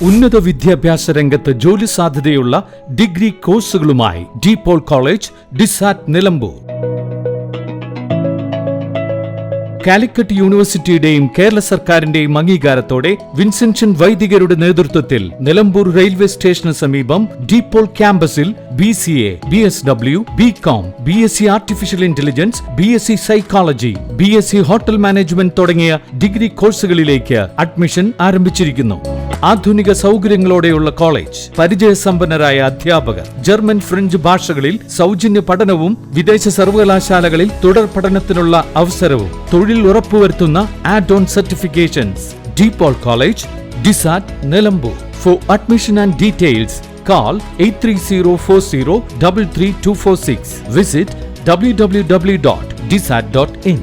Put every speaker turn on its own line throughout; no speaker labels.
ഉന്നത വിദ്യാഭ്യാസ രംഗത്ത് ജോലി സാധ്യതയുള്ള ഡിഗ്രി കോഴ്സുകളുമായി DePaul കോളേജ്, ഡിസാറ്റ്, നിലമ്പൂർ. കാലിക്കറ്റ് യൂണിവേഴ്സിറ്റിയുടെയും കേരള സർക്കാരിന്റെയും അംഗീകാരത്തോടെ വിൻസെൻഷൻ വൈദികരുടെ നേതൃത്വത്തിൽ നിലമ്പൂർ റെയിൽവേ സ്റ്റേഷന് സമീപം DePaul ക്യാമ്പസിൽ BCA, BSW, BCom, BSc artificial intelligence, BSc psychology, BSc hotel management തുടങ്ങിയ ഡിഗ്രി കോഴ്സുകളിലേക്ക് അഡ്മിഷൻ ആരംഭിച്ചിരിക്കുന്നു. ആധുനിക സൗകര്യങ്ങളോടെയുള്ള കോളേജ്, പരിചയസമ്പന്നരായ അധ്യാപകർ, ജർമ്മൻ, ഫ്രഞ്ച് ഭാഷകളിൽ സൗജന്യ പഠനവും വിദേശ സർവകലാശാലകളിൽ തുടർ പഠനത്തിനുള്ള അവസരവും തൊഴിൽ ഉറപ്പുവരുത്തുന്ന ആഡ്-ഓൺ സർട്ടിഫിക്കേഷൻസ്. DePaul കോളേജ്, ഡിസാറ്റ്, Nilambur. For admission and details call 8304033246. Visit www.disat.in.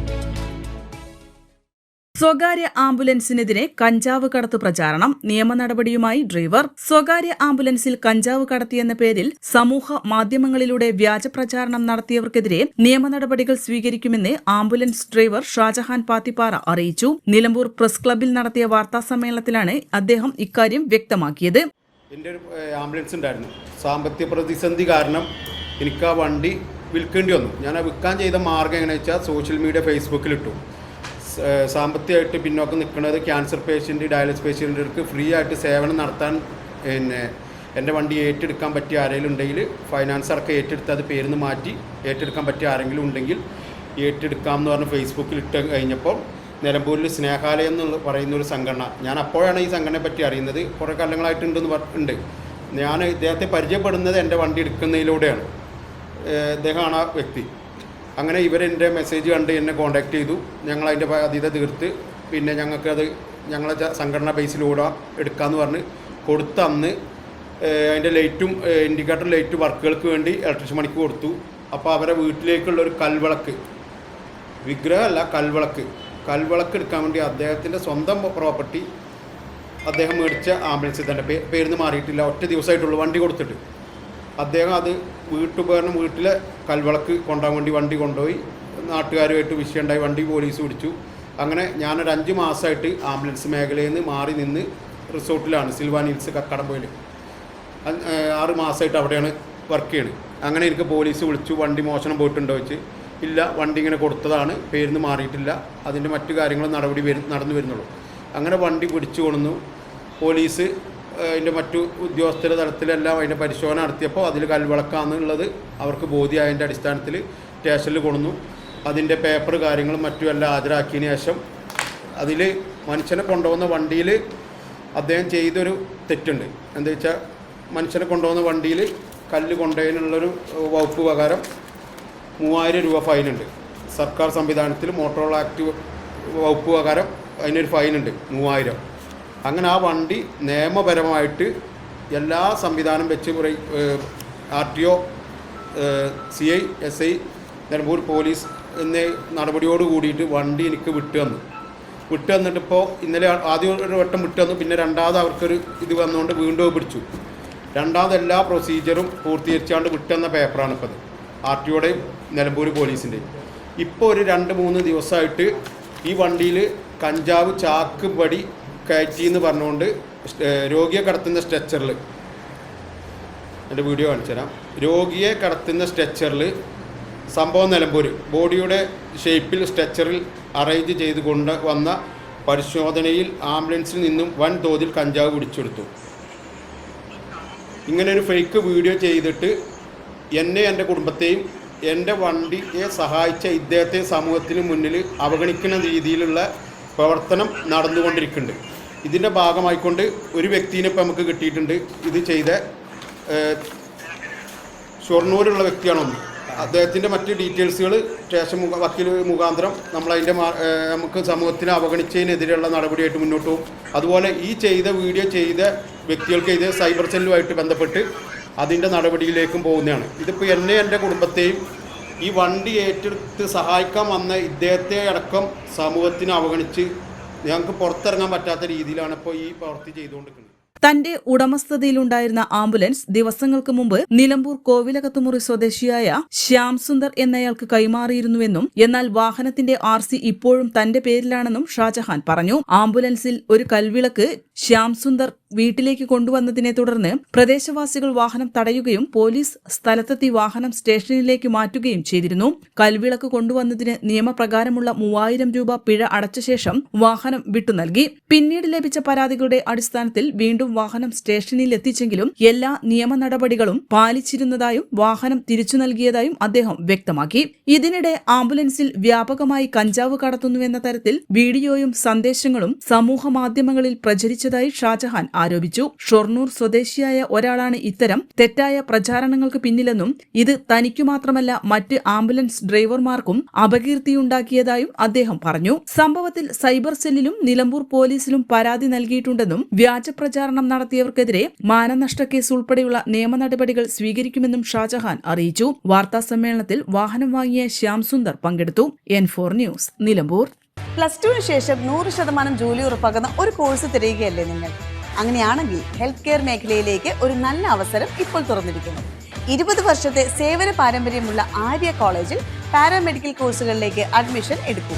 സ്വകാര്യ ആംബുലൻസിനെതിരെ കഞ്ചാവ് കടത്ത് പ്രചാരണം, നിയമ നടപടിയുമായി ഡ്രൈവർ. സ്വകാര്യ ആംബുലൻസിൽ കഞ്ചാവ് കടത്തിയെന്ന പേരിൽ സമൂഹ മാധ്യമങ്ങളിലൂടെ വ്യാജ പ്രചാരണം നടത്തിയവർക്കെതിരെ നിയമ നടപടികൾ സ്വീകരിക്കുമെന്ന് ആംബുലൻസ് ഡ്രൈവർ ഷാജഹാൻ പാത്തിപ്പാറ അറിയിച്ചു. നിലമ്പൂർ പ്രസ് ക്ലബ്ബിൽ നടത്തിയ വാർത്താസമ്മേളനത്തിലാണ് അദ്ദേഹം ഇക്കാര്യം വ്യക്തമാക്കിയത്.
എൻ്റെ ഒരു ആംബുലൻസ് ഉണ്ടായിരുന്നു. സാമ്പത്തിക പ്രതിസന്ധി കാരണം എനിക്ക് ആ വണ്ടി വിൽക്കേണ്ടി വന്നു. ഞാൻ ആ വിൽക്കാൻ ചെയ്ത മാർഗ്ഗം എങ്ങനെയാണെന്ന് വെച്ചാൽ സോഷ്യൽ മീഡിയ, ഫേസ്ബുക്കിലിട്ടു. സാമ്പത്തികമായിട്ട് പിന്നോക്കം നിൽക്കുന്നത് ക്യാൻസർ പേഷ്യൻ്റ്, ഡയാലിസിസ് പേഷ്യൻ്റുകൾക്ക് ഫ്രീ ആയിട്ട് സേവനം നടത്താൻ എൻ്റെ വണ്ടി ഏറ്റെടുക്കാൻ പറ്റിയ ആരെങ്കിലും ഉണ്ടെങ്കിൽ ഫൈനാൻസ് അടക്കം ഏറ്റെടുത്ത് അത് പേരിന്ന് മാറ്റി ഏറ്റെടുക്കാൻ പറ്റിയ ആരെങ്കിലും ഉണ്ടെങ്കിൽ ഏറ്റെടുക്കാം എന്ന് പറഞ്ഞ് ഫേസ്ബുക്കിൽ ഇട്ട് കഴിഞ്ഞപ്പോൾ നിലമ്പൂരിൽ സ്നേഹാലയം എന്ന് പറയുന്നൊരു സംഘടന, ഞാൻ അപ്പോഴാണ് ഈ സംഘടനയെ പറ്റി അറിയുന്നത്. കുറേ കാലങ്ങളായിട്ടുണ്ടെന്ന് ഉണ്ട്. ഞാൻ ഇദ്ദേഹത്തെ പരിചയപ്പെടുന്നത് എൻ്റെ വണ്ടി എടുക്കുന്നതിലൂടെയാണ്. ഇദ്ദേഹമാണ് ആ വ്യക്തി. അങ്ങനെ ഇവരെൻ്റെ മെസ്സേജ് കണ്ട് എന്നെ കോൺടാക്ട് ചെയ്തു. ഞങ്ങളതിൻ്റെ ബാധ്യത തീർത്ത് പിന്നെ ഞങ്ങൾക്കത് ഞങ്ങളെ സംഘടന ബേസിലൂടെ എടുക്കാമെന്ന് പറഞ്ഞ് കൊടുത്ത അന്ന് അതിൻ്റെ ലൈറ്റും ഇൻഡിക്കേറ്റർ ലൈറ്റ് വർക്കുകൾക്ക് വേണ്ടി ഇലക്ട്രിഷ്യൻ പണിക്ക് കൊടുത്തു. അപ്പോൾ അവരെ വീട്ടിലേക്കുള്ളൊരു കൽവിളക്ക്, വിഗ്രഹമല്ല കൽവിളക്ക് എടുക്കാൻ വേണ്ടി അദ്ദേഹത്തിൻ്റെ സ്വന്തം പ്രോപ്പർട്ടി അദ്ദേഹം മേടിച്ച ആംബുലൻസിൽ തന്നെ പേരിന്ന് മാറിയിട്ടില്ല, ഒറ്റ ദിവസമായിട്ടുള്ളൂ വണ്ടി കൊടുത്തിട്ട്. അദ്ദേഹം അത് വീട്ടുപകരണം വീട്ടിലെ കൽവിളക്ക് കൊണ്ടുപോകാൻ വേണ്ടി വണ്ടി കൊണ്ടുപോയി. നാട്ടുകാരുമായിട്ട് വിഷയമുണ്ടായി, വണ്ടി പോലീസ് പിടിച്ചു. അങ്ങനെ ഞാനൊരു 5 മാസമായിട്ട് ആംബുലൻസ് മേഖലയിൽ നിന്ന് മാറി നിന്ന് റിസോർട്ടിലാണ്, സിൽവാൻ ഹിൽസ് കക്കടംപോയിൽ 6 മാസമായിട്ട് അവിടെയാണ് വർക്ക് ചെയ്യുന്നത്. അങ്ങനെ എനിക്ക് പോലീസ് വിളിച്ചു, വണ്ടി മോഷണം പോയിട്ടുണ്ടോ വെച്ച്. ഇല്ല, വണ്ടി ഇങ്ങനെ കൊടുത്തതാണ്, പേരിന്ന് മാറിയിട്ടില്ല, അതിൻ്റെ മറ്റു കാര്യങ്ങൾ നടന്നു വരുന്നുള്ളൂ. അങ്ങനെ വണ്ടി പിടിച്ചു കൊണ്ടു. പോലീസ് അതിൻ്റെ മറ്റു ഉദ്യോഗസ്ഥരുടെ തലത്തിലെല്ലാം അതിൻ്റെ പരിശോധന നടത്തിയപ്പോൾ അതിൽ കൽവിളക്കാന്നുള്ളത് അവർക്ക് ബോധ്യമായതിൻ്റെ അടിസ്ഥാനത്തിൽ സ്റ്റേഷനിൽ കൊണ്ടു. അതിൻ്റെ പേപ്പർ കാര്യങ്ങളും മറ്റും എല്ലാം ഹാജരാക്കിയതിന് ശേഷം അതിൽ മനുഷ്യനെ കൊണ്ടുപോകുന്ന വണ്ടിയിൽ അദ്ദേഹം ചെയ്തൊരു തെറ്റുണ്ട്. എന്താ വെച്ചാൽ മനുഷ്യനെ കൊണ്ടുപോകുന്ന വണ്ടിയിൽ കല്ല് കൊണ്ടുപോയതിനുള്ളൊരു വകുപ്പ് പ്രകാരം 3000 രൂപ ഫൈനുണ്ട്. സർക്കാർ സംവിധാനത്തിൽ മോട്ടോർ ആക്ട് വകുപ്പ് പ്രകാരം അതിനൊരു ഫൈനുണ്ട് 3000. അങ്ങനെ ആ വണ്ടി നിയമപരമായിട്ട് എല്ലാ സംവിധാനം വെച്ച് RTO, CI, SI, Nilambur police എന്നീ നടപടിയോട് കൂടിയിട്ട് വണ്ടി എനിക്ക് വിട്ടു തന്നിട്ടിപ്പോൾ ഇന്നലെ ആദ്യം ഒരു വട്ടം വിട്ടു തന്നു. പിന്നെ രണ്ടാമത് അവർക്കൊരു ഇത് വന്നുകൊണ്ട് വീണ്ടും പിടിച്ചു. രണ്ടാമത് എല്ലാ പ്രൊസീജിയറും പൂർത്തീകരിച്ചാണ്ട് വിട്ടുതന്ന പേപ്പറാണ് ഇപ്പോൾ RTOയുടെയും നിലമ്പൂർ പോലീസിൻ്റെയും. ഇപ്പോൾ ഒരു 2-3 ദിവസമായിട്ട് ഈ വണ്ടിയിൽ കഞ്ചാവ് ചാക്ക് പടി കയറ്റി എന്ന് പറഞ്ഞുകൊണ്ട് രോഗിയെ കടത്തുന്ന സ്ട്രെച്ചറിൽ, എൻ്റെ വീഡിയോ കാണിച്ചു തരാം. രോഗിയെ കടത്തുന്ന സ്ട്രെച്ചറിൽ സംഭവം നിലമ്പൂർ ബോഡിയുടെ ഷേപ്പിൽ സ്ട്രെച്ചറിൽ അറേഞ്ച് ചെയ്ത് കൊണ്ട് വന്ന പരിശോധനയിൽ ആംബുലൻസിൽ നിന്നും വൻതോതിൽ കഞ്ചാവ് പിടിച്ചെടുത്തു. ഇങ്ങനെയൊരു ഫേക്ക് വീഡിയോ ചെയ്തിട്ട് എന്നെ, എൻ്റെ കുടുംബത്തെയും എൻ്റെ വണ്ടിയെ സഹായിച്ച ഇദ്ദേഹത്തെ സമൂഹത്തിന് മുന്നിൽ അവഗണിക്കുന്ന രീതിയിലുള്ള പ്രവർത്തനം നടന്നുകൊണ്ടിരിക്കുന്നുണ്ട്. ഇതിൻ്റെ ഭാഗമായിക്കൊണ്ട് ഒരു വ്യക്തിനെ ഇപ്പോൾ നമുക്ക് കിട്ടിയിട്ടുണ്ട്. ഇത് ചെയ്ത ഷൊർണൂരുള്ള വ്യക്തിയാണൊന്ന്. അദ്ദേഹത്തിൻ്റെ മറ്റ് ഡീറ്റെയിൽസുകൾ സ്റ്റേഷൻ വക്കീൽ മുഖാന്തരം നമ്മളതിൻ്റെ നമുക്ക് സമൂഹത്തിന് അവഗണിച്ചതിനെതിരെയുള്ള നടപടിയായിട്ട് മുന്നോട്ട് പോകും. അതുപോലെ ഈ വീഡിയോ ചെയ്ത വ്യക്തികൾക്കെതിരെ സൈബർ സെല്ലുമായിട്ട് ബന്ധപ്പെട്ട് അതിൻ്റെ നടപടിയിലേക്കും പോകുന്നതാണ്. ഇതിപ്പോൾ എന്നെ, എൻ്റെ കുടുംബത്തെയും ഈ വണ്ടി ഏറ്റെടുത്ത് സഹായിക്കാൻ വന്ന ഇദ്ദേഹത്തെ അടക്കം സമൂഹത്തിന് അവഗണിച്ച് ഞങ്ങൾക്ക് പുറത്തിറങ്ങാൻ പറ്റാത്ത രീതിയിലാണ് ഇപ്പോൾ ഈ പ്രവൃത്തി ചെയ്തുകൊണ്ടിരിക്കുന്നത്.
തന്റെ ഉടമസ്ഥതയിലുണ്ടായിരുന്ന ആംബുലൻസ് ദിവസങ്ങൾക്ക് മുമ്പ് നിലമ്പൂർ കോവിലകത്തുമുറി സ്വദേശിയായ ശ്യാം സുന്ദർ എന്നയാൾക്ക് കൈമാറിയിരുന്നുവെന്നും എന്നാൽ വാഹനത്തിന്റെ RC ഇപ്പോഴും തന്റെ പേരിലാണെന്നും ഷാജഹാൻ പറഞ്ഞു. ആംബുലൻസിൽ ഒരു കൽവിളക്ക് ശ്യാം സുന്ദർ വീട്ടിലേക്ക് കൊണ്ടുവന്നതിനെ തുടർന്ന് പ്രദേശവാസികൾ വാഹനം തടയുകയും പോലീസ് സ്ഥലത്തെത്തി വാഹനം സ്റ്റേഷനിലേക്ക് മാറ്റുകയും ചെയ്തിരുന്നു. കൽവിളക്ക് കൊണ്ടുവന്നതിന് നിയമപ്രകാരമുള്ള 3000 രൂപ പിഴ അടച്ച ശേഷം വാഹനം വിട്ടുനൽകി. പിന്നീട് ലഭിച്ച പരാതികളുടെ അടിസ്ഥാനത്തിൽ വീണ്ടും വാഹനം സ്റ്റേഷനിൽ എത്തിച്ചെങ്കിലും എല്ലാ നിയമ നടപടികളും പാലിച്ചിരുന്നതായും വാഹനം തിരിച്ചു നൽകിയതായും അദ്ദേഹം വ്യക്തമാക്കി. ഇതിനിടെ ആംബുലൻസിൽ വ്യാപകമായി കഞ്ചാവ് കടത്തുന്നുവെന്ന തരത്തിൽ വീഡിയോയും സന്ദേശങ്ങളും സമൂഹ മാധ്യമങ്ങളിൽ പ്രചരിച്ചതായി ഷാജഹാൻ ആരോപിച്ചു. ഷൊർണൂർ സ്വദേശിയായ ഒരാളാണ് ഇത്തരം തെറ്റായ പ്രചാരണങ്ങൾക്ക് പിന്നിലെന്നും ഇത് തനിക്കു മാത്രമല്ല മറ്റ് ആംബുലൻസ് ഡ്രൈവർമാർക്കും അപകീർത്തിയുണ്ടാക്കിയതായും അദ്ദേഹം പറഞ്ഞു. സംഭവത്തിൽ സൈബർ സെല്ലിലും നിലമ്പൂർ പോലീസിലും പരാതി നൽകിയിട്ടുണ്ടെന്നും വ്യാജ പ്രചാരണം നടത്തിയവർക്കെതിരെ മാനനഷ്ടക്കേസ് ഉൾപ്പെടെയുള്ള നിയമ നടപടികൾ സ്വീകരിക്കുമെന്നും ഷാജഹാൻ അറിയിച്ചു. വാർത്താസമ്മേളനത്തിൽ വാഹനം വാങ്ങിയ ശ്യാം സുന്ദർ പങ്കെടുത്തു. N4 news, Nilambur.
+2 ശേഷം 100% ജോലി ഉറപ്പാക്കുന്ന ഒരു കോഴ്സ് തിരയുകയല്ലേ നിങ്ങൾ? അങ്ങനെയാണെങ്കിൽ ഹെൽത്ത് കെയർ മേഖലയിലേക്ക് ഒരു നല്ല അവസരം ഇപ്പോൾ തുറന്നിരിക്കുന്നു. 20 വർഷത്തെ സേവന പാരമ്പര്യമുള്ള ആര്യ കോളേജിൽ പാരാമെഡിക്കൽ കോഴ്സുകളിലേക്ക് അഡ്മിഷൻ എടുക്കൂ.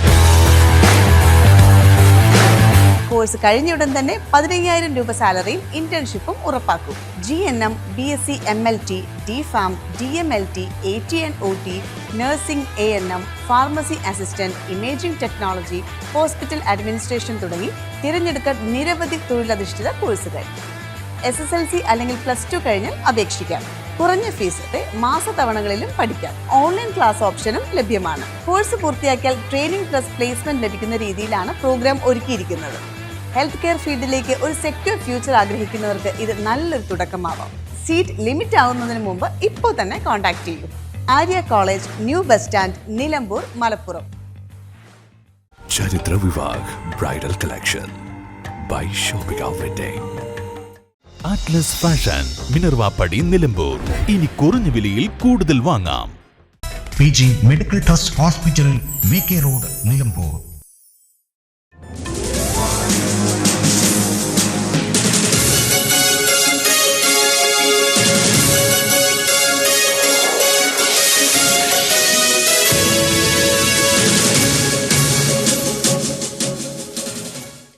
കോഴ്സ് കഴിഞ്ഞയുടൻ തന്നെ 15,000 രൂപ സാലറിയും ഇന്റേൺഷിപ്പും ഉറപ്പാക്കും. GNM, BSc MLT, DPharm, DMLT, AT&OT, nursing, ANM, pharmacy assistant, imaging technology, hospital administration തുടങ്ങി തിരഞ്ഞെടുക്കാൻ നിരവധി തൊഴിലധിഷ്ഠിത കോഴ്സുകൾ. SSLC അല്ലെങ്കിൽ +2 കഴിഞ്ഞാൽ അപേക്ഷിക്കാം. കുറഞ്ഞ ഫീസോടെ മാസത്തവണകളിലും പഠിക്കാം. ഓൺലൈൻ ക്ലാസ് ഓപ്ഷനും ലഭ്യമാണ്. കോഴ്സ് പൂർത്തിയാക്കിയാൽ ട്രെയിനിംഗ് പ്ലസ് പ്ലേസ്മെന്റ് ലഭിക്കുന്ന രീതിയിലാണ് പ്രോഗ്രാം ഒരുക്കിയിരിക്കുന്നത്. ഹെൽത്ത് കെയർ ഫീൽഡിലേക്ക് ഒരു സെക്യൂർ ഫ്യൂച്ചർ ആഗ്രഹിക്കുന്നവർക്ക് ഇത് നല്ലൊരു തുടക്കമാവാം. സീറ്റ് ലിമിറ്റ് ആവുന്നതിന് മുമ്പ് ഇപ്പോൾ തന്നെ കോൺടാക്ട് ചെയ്യൂ. Arya college, new bus stand, Nilambur, Malappuram.
ചരിത്ര Vivah bridal collection by shopping wedding. Atlas fashion, Minervappadi, Nilambur. ഇനി കുറഞ്ഞ വിലയിൽ കൂടുതൽ വാങ്ങാം.
PG medical trust hospital, VK road, Nilambur.